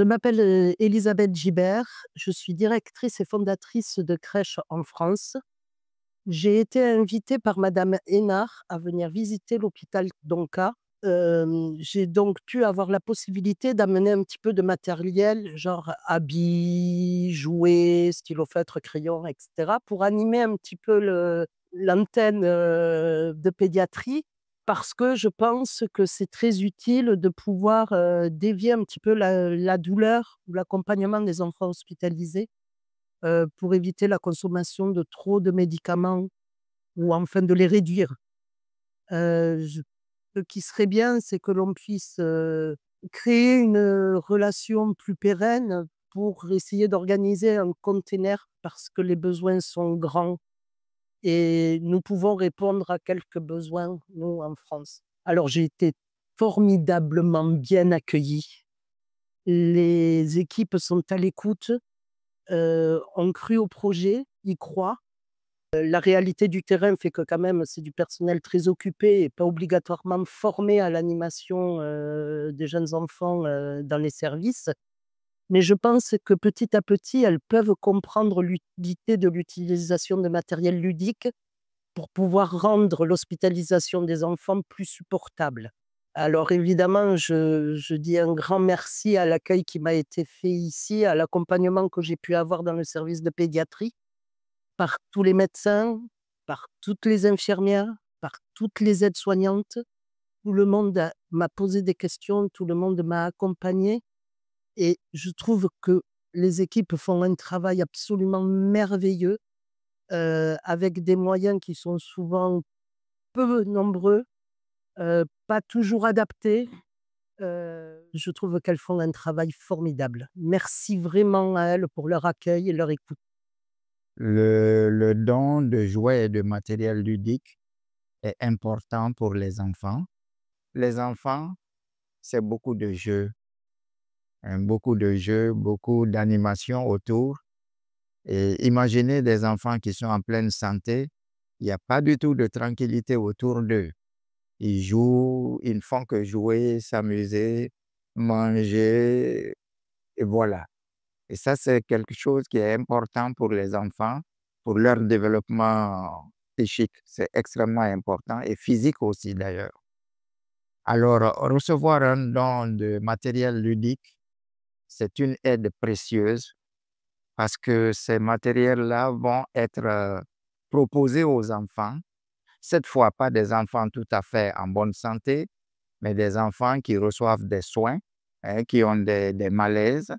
Je m'appelle, Élisabeth Gibert, je suis directrice et fondatrice de crèches en France. J'ai été invitée par madame Hénard à venir visiter l'hôpital Donca. J'ai donc pu avoir la possibilité d'amener un petit peu de matériel, genre habits, jouets, stylo feutre, crayon et cetera, pour animer un petit peu l'antenne, de pédiatrie. Parce que je pense que c'est très utile de pouvoir, dévier un petit peu la douleur ou l'accompagnement des enfants hospitalisés, pour éviter la consommation de trop de médicaments ou enfin de les réduire. Je Ce qui serait bien, c'est que l'on puisse, créer une, relation plus pérenne pour essayer d'organiser un container parce que les besoins sont grands et nous pouvons répondre à quelques besoins, nous, en France. Alors j'ai été formidablement bien accueillie. Les équipes sont à l'écoute, ont cru au projet, y croient. La réalité du terrain fait que quand même c'est du personnel très occupé et pas obligatoirement formé à l'animation, des jeunes enfants, dans les services. Mais je pense que petit à petit, elles peuvent comprendre l'utilité de l'utilisation de matériel ludique pour pouvoir rendre l'hospitalisation des enfants plus supportable. Alors évidemment, je dis un grand merci à l'accueil qui m'a été fait ici, à l'accompagnement que j'ai pu avoir dans le service de pédiatrie, par tous les médecins, par toutes les infirmières, par toutes les aides-soignantes. Tout le monde m'a posé des questions, tout le monde m'a accompagné et je trouve que les équipes font un travail absolument merveilleux, avec des moyens qui sont souvent peu nombreux, pas toujours adaptés. Je trouve qu'elles font un travail formidable. Merci vraiment à elles pour leur accueil et leur écoute. Le don de jouets et de matériel ludique est important pour les enfants. Les enfants, c'est beaucoup de jeux, beaucoup d'animations autour. Et imaginez des enfants qui sont en pleine santé, il n'y a pas du tout de tranquillité autour d'eux. Ils jouent, ils ne font que jouer, s'amuser, manger, et voilà. Et ça, c'est quelque chose qui est important pour les enfants, pour leur développement psychique. C'est extrêmement important et physique aussi d'ailleurs. Alors, recevoir un don de matériel ludique, c'est une aide précieuse parce que ces matériels-là vont être proposés aux enfants. Cette fois, pas des enfants tout à fait en bonne santé, mais des enfants qui reçoivent des soins, hein, qui ont des malaises.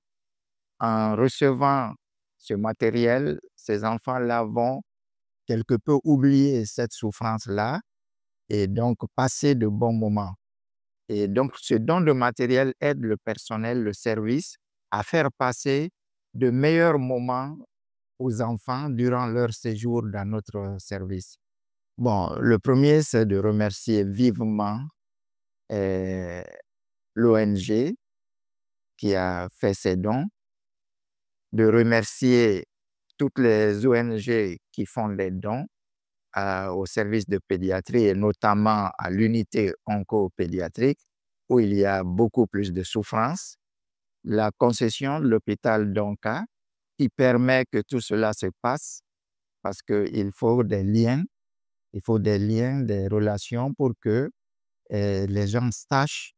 En recevant ce matériel, ces enfants-là vont quelque peu oublier cette souffrance-là et donc passer de bons moments. Et donc, ce don de matériel aide le personnel, le service, à faire passer de meilleurs moments aux enfants durant leur séjour dans notre service. Bon, le premier, c'est de remercier vivement l'ONG qui a fait ces dons, de remercier toutes les ONG qui font des dons au service de pédiatrie et notamment à l'unité oncopédiatrique où il y a beaucoup plus de souffrance. La concession de l'hôpital Donca qui permet que tout cela se passe parce qu'il faut des liens, des relations pour que les gens sachent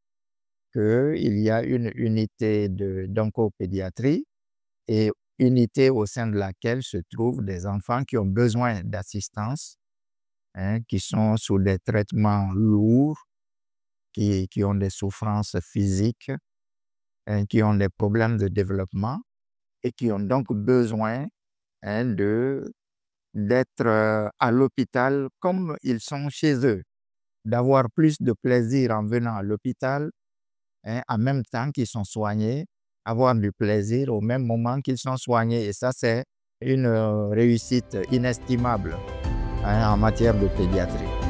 qu'il y a une unité d'oncopédiatrie et unité au sein de laquelle se trouvent des enfants qui ont besoin d'assistance, hein, qui sont sous des traitements lourds, qui ont des souffrances physiques, hein, qui ont des problèmes de développement et qui ont donc besoin, hein, d'être à l'hôpital comme ils sont chez eux, d'avoir plus de plaisir en venant à l'hôpital, hein, en même temps qu'ils sont soignés, avoir du plaisir au même moment qu'ils sont soignés. Et ça, c'est une réussite inestimable, hein, en matière de pédiatrie.